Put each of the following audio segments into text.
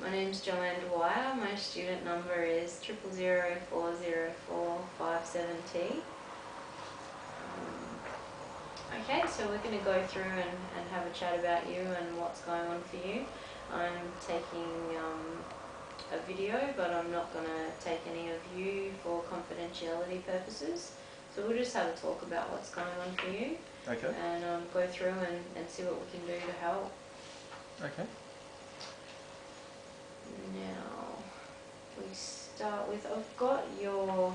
My name's Joanne Dwyer. My student number is 00040457T. Okay, so we're going to go through and have a chat about you and what's going on for you. I'm taking a video, but I'm not going to take any of you for confidentiality purposes. So we'll just have a talk about what's going on for you. Okay. And go through and see what we can do to help. Okay. Now, we start with, I've got your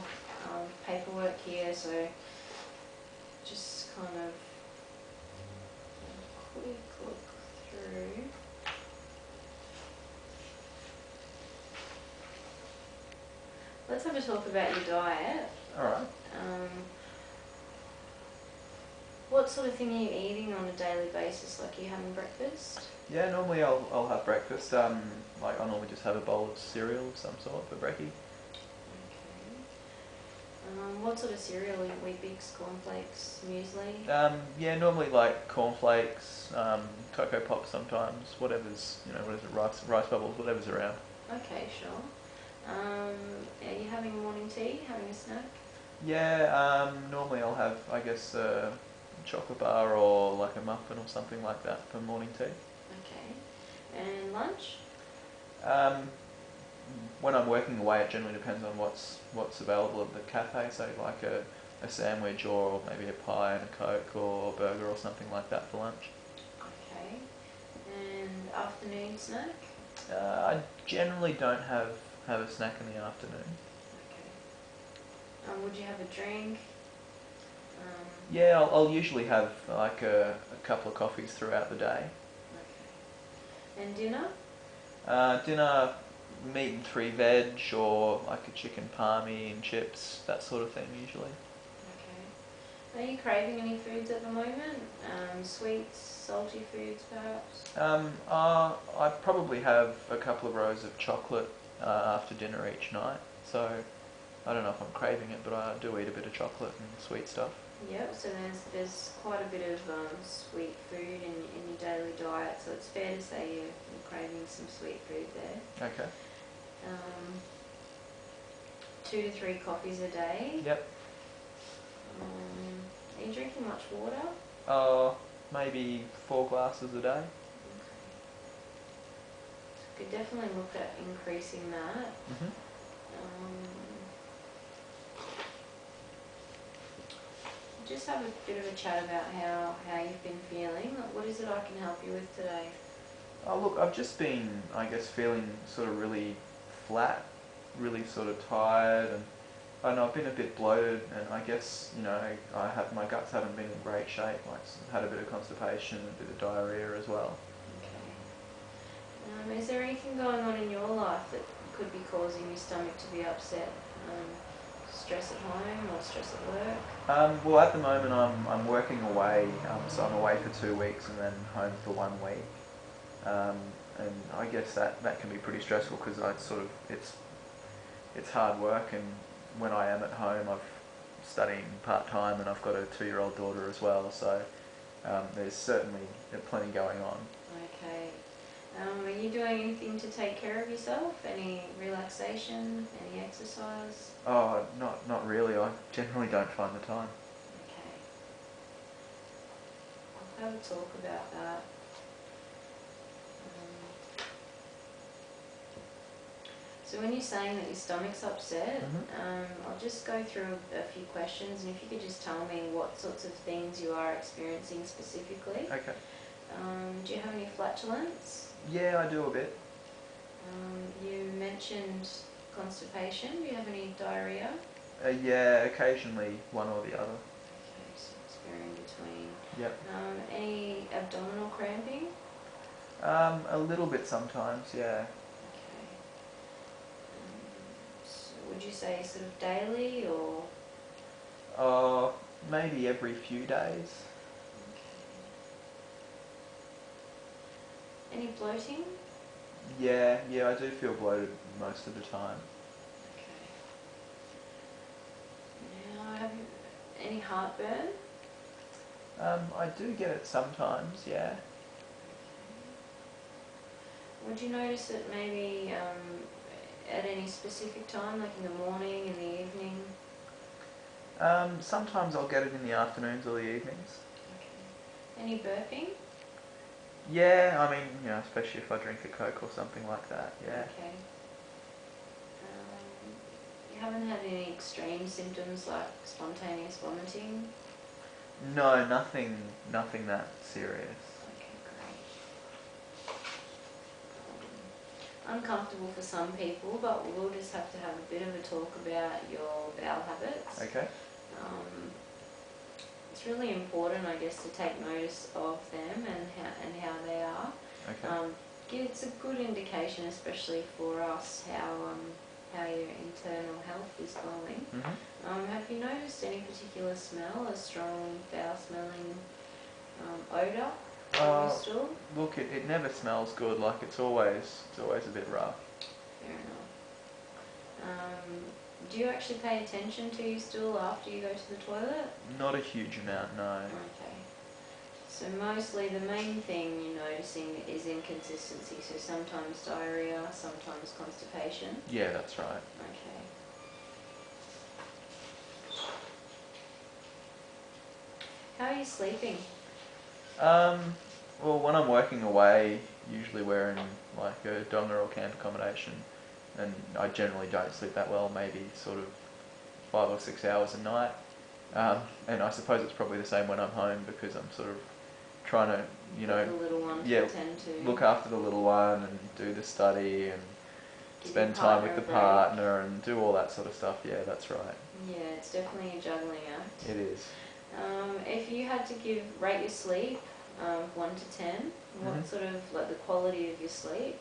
paperwork here, so just kind of a quick look through. Let's have a talk about your diet. Alright. What sort of thing are you eating on a daily basis? Like, are you having breakfast? Yeah, normally I'll have breakfast. Like I normally just have a bowl of cereal of some sort for brekkie. Okay. What sort of cereal? Weet-Bix, cornflakes, muesli? Yeah, normally like cornflakes, Cocoa Pops sometimes, whatever's, what is it, rice bubbles, whatever's around. Okay, sure. Are you having morning tea? Having a snack? Yeah, normally I'll have, I guess, a chocolate bar or like a muffin or something like that for morning tea. Okay. And lunch? Um, when I'm working away, it generally depends on what's available at the cafe. So like a sandwich or maybe a pie and a Coke or a burger or something like that for lunch. Okay. And afternoon snack? I generally don't have a snack in the afternoon. Okay. Would you have a drink? Yeah, I'll usually have like a couple of coffees throughout the day. Okay. And dinner? Dinner, meat and 3 veg or like a chicken palmy and chips, that sort of thing usually. Okay. Are you craving any foods at the moment? Sweets, salty foods perhaps? I probably have a couple of rows of chocolate after dinner each night, so I don't know if I'm craving it, but I do eat a bit of chocolate and sweet stuff. Yep, so there's quite a bit of sweet food in your daily diet, so it's fair to say you're craving some sweet food there. Okay. 2 to 3 coffees a day. Yep. Are you drinking much water? Maybe 4 glasses a day. Okay. So could definitely look at increasing that. Just have a bit of a chat about how you've been feeling. What is it I can help you with today? Oh look, I've just been, I guess, feeling sort of really flat, really sort of tired, and I don't know, I've been a bit bloated, and I guess, my guts haven't been in great shape. Like, I've had a bit of constipation, a bit of diarrhea as well. Okay. Is there anything going on in your life that could be causing your stomach to be upset? Stress at home or stress at work? Well, at the moment I'm working away, so I'm away for 2 weeks and then home for 1 week. And I guess that can be pretty stressful because it's hard work, and when I am at home I'm studying part-time and I've got a 2-year-old daughter as well, so there's certainly plenty going on. Okay. Are you doing anything to take care of yourself? Any relaxation? Any exercise? Oh, not really. I generally don't find the time. Okay. I'll have a talk about that. So when you're saying that your stomach's upset, I'll just go through a few questions, and if you could just tell me what sorts of things you are experiencing specifically. Okay. Do you have any flatulence? Yeah, I do a bit. You mentioned constipation. Do you have any diarrhea? Yeah, occasionally one or the other. Okay, so it's varying between. Yep. Any abdominal cramping? A little bit sometimes, yeah. Okay. So would you say sort of daily or? Maybe every few days. Okay. Any bloating? Yeah, I do feel bloated most of the time. Okay. Now, have you any heartburn? I do get it sometimes, yeah. Would you notice it maybe at any specific time, like in the morning, in the evening? Sometimes I'll get it in the afternoons or the evenings. Okay. Any burping? Yeah, I mean, especially if I drink a Coke or something like that, yeah. Okay. You haven't had any extreme symptoms like spontaneous vomiting? No, nothing that serious. Okay, great. Uncomfortable for some people, but we'll just have to have a bit of a talk about your bowel habits. Okay. It's really important, I guess, to take notice of them and how they are. Okay. It's a good indication, especially for us, how your internal health is going. Mm-hmm. Have you noticed any particular smell, a strong bowel smelling odour from your stool? Look, it never smells good. Like it's always a bit rough. Fair enough. Do you actually pay attention to your stool after you go to the toilet? Not a huge amount, no. Okay. So mostly the main thing you're noticing is inconsistency. So sometimes diarrhea, sometimes constipation. Yeah, that's right. Okay. How are you sleeping? Well, when I'm working away, usually we're in like a donga or camp accommodation, and I generally don't sleep that well, maybe sort of 5 or 6 hours a night. And I suppose it's probably the same when I'm home because I'm sort of trying to, The little one to yeah, attend to. look after the little one and do the study and Give spend your time with partner the a break. partner and do all that sort of stuff. Yeah, that's right. Yeah, it's definitely a juggling act. It is. If you had to rate your sleep 1 to 10, what Mhm. sort of, like the quality of your sleep,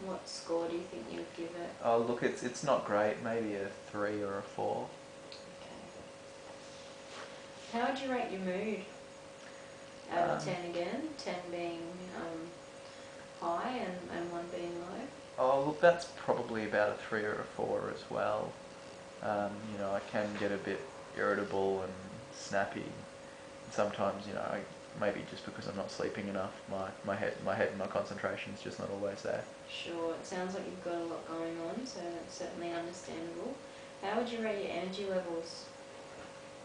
what score do you think you would give it? Oh, look, it's not great. Maybe a 3 or a 4. Okay. How would you rate your mood? Out of Um, 10 again, 10 being high and 1 being low? Oh, look, that's probably about a 3 or a 4 as well. I can get a bit irritable and snappy. And sometimes, maybe just because I'm not sleeping enough, my head and my concentration's just not always there. Sure, it sounds like you've got a lot going on, so that's certainly understandable. How would you rate your energy levels?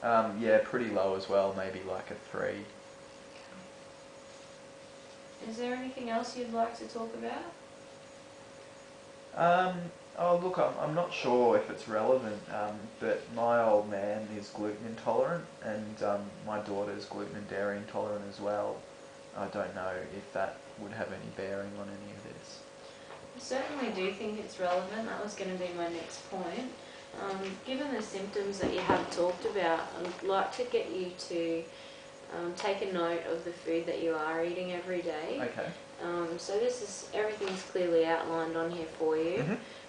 Yeah, pretty low as well, maybe like a 3. Is there anything else you'd like to talk about? Oh, look, I'm not sure if it's relevant, but my old man is gluten intolerant and my daughter's gluten and dairy intolerant as well. I don't know if that would have any bearing on any of this. I certainly do think it's relevant. That was going to be my next point. Given the symptoms that you have talked about, I'd like to get you to take a note of the food that you are eating every day. Okay. So everything's clearly outlined on here for you.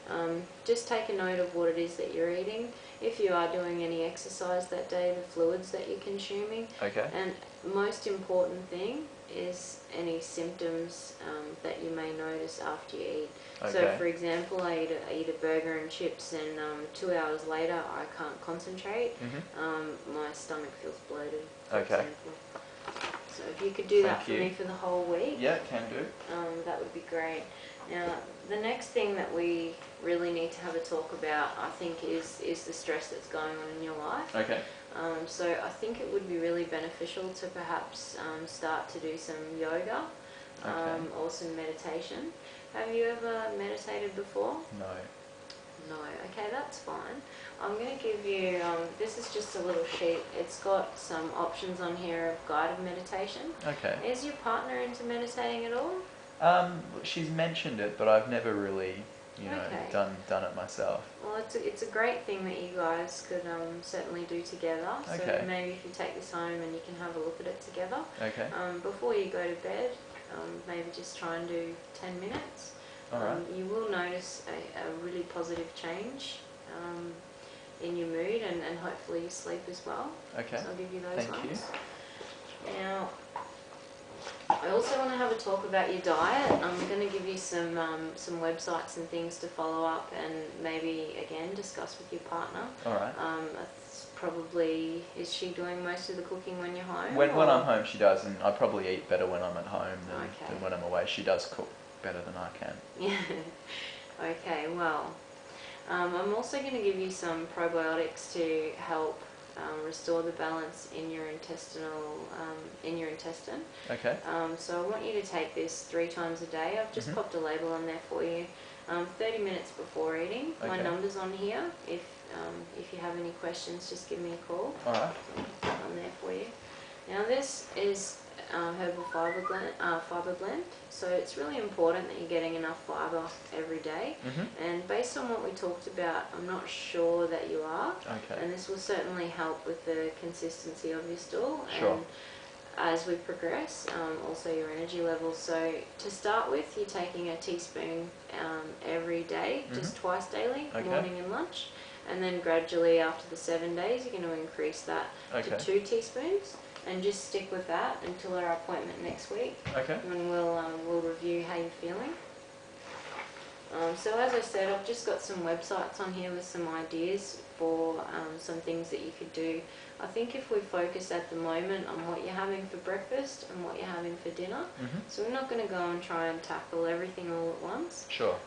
Mm-hmm. Just take a note of what it is that you're eating. If you are doing any exercise that day, the fluids that you're consuming. Okay. And most important thing is any symptoms that you may notice after you eat. Okay. So for example, I eat a burger and chips and 2 hours later I can't concentrate. Mm-hmm. My stomach feels bloated, for Okay. example. So if you could do that Thank for you. me for the whole week, Yeah, can do. that would be great. Now, the next thing that we really need to have a talk about, I think, is the stress that's going on in your life. Okay. So I think it would be really beneficial to perhaps start to do some yoga or some meditation. Have you ever meditated before? No. No. Okay, that's fine. I'm going to give you, this is just a little sheet. It's got some options on here of guided meditation. Okay. Is your partner into meditating at all? She's mentioned it, but I've never really, Okay. done it myself. Well, it's a great thing that you guys could certainly do together. Okay. So maybe if you take this home and you can have a look at it together. Okay. Before you go to bed, maybe just try and do 10 minutes. All right. You will notice a really positive change in your mood and hopefully your sleep as well. Okay. So I'll give you those Thank ones. Now, I also want to have a talk about your diet. I'm going to give you some websites and things to follow up and maybe again discuss with your partner. All right. That's probably, is she doing most of the cooking when you're home? When I'm home, she does, and I probably eat better when I'm at home than Okay. when I'm away. She does cook better than I can. Yeah. Okay, well, I'm also going to give you some probiotics to help restore the balance in your intestine. Okay. So I want you to take this 3 times a day. I've just popped a label on there for you. 30 minutes before eating. My Okay. number's on here. If you have any questions, just give me a call. All right. On there for you. Now this is herbal fibre blend, so it's really important that you're getting enough fibre every day. And based on what we talked about, I'm not sure that you are. Okay. And this will certainly help with the consistency of your stool. Sure. And as we progress, also your energy levels. So to start with, you're taking a teaspoon every day, just twice daily, Okay. morning and lunch. And then gradually after the 7 days, you're going to increase that to 2 teaspoons. And just stick with that until our appointment next week. Okay. And we'll review how you're feeling. So as I said, I've just got some websites on here with some ideas for some things that you could do. I think if we focus at the moment on what you're having for breakfast and what you're having for dinner, so we're not going to go and try and tackle everything all at once. Sure.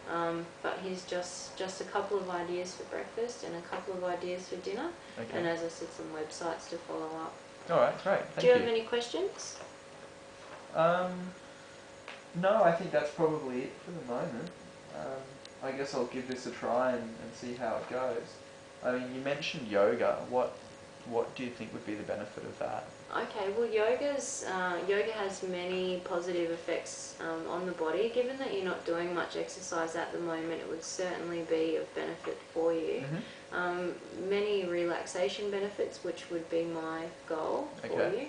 But here's just a couple of ideas for breakfast and a couple of ideas for dinner. Okay. And as I said, some websites to follow up. All right, great. Thank Do you have any questions? No, I think that's probably it for the moment. I guess I'll give this a try and see how it goes. I mean, you mentioned yoga. What do you think would be the benefit of that? Okay, well yoga has many positive effects on the body. Given that you're not doing much exercise at the moment, it would certainly be of benefit for you. Many relaxation benefits, which would be my goal for you.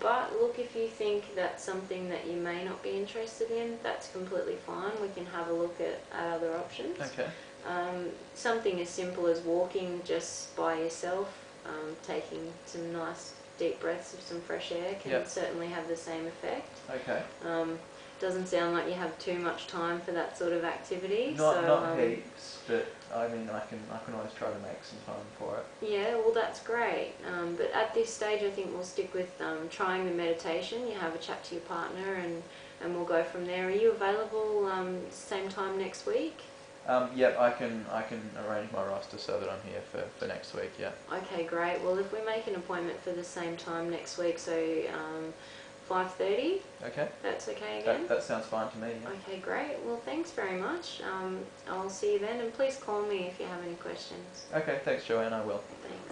But look, if you think that's something that you may not be interested in, that's completely fine. We can have a look at other options. Okay. Something as simple as walking just by yourself, taking some nice deep breaths of some fresh air can certainly have the same effect. Okay. Doesn't sound like you have too much time for that sort of activity. Not heaps, but I mean, I can always try to make some time for it. Yeah, well that's great. But at this stage, I think we'll stick with trying the meditation. You have a chat to your partner, and we'll go from there. Are you available same time next week? Yep, I can arrange my roster so that I'm here for next week. Yeah. Okay, great. Well, if we make an appointment for the same time next week, so 5:30. Okay. That's okay again? That sounds fine to me, yeah. Okay, great. Well, thanks very much. I'll see you then, and please call me if you have any questions. Okay, thanks Joanne, I will. Thanks.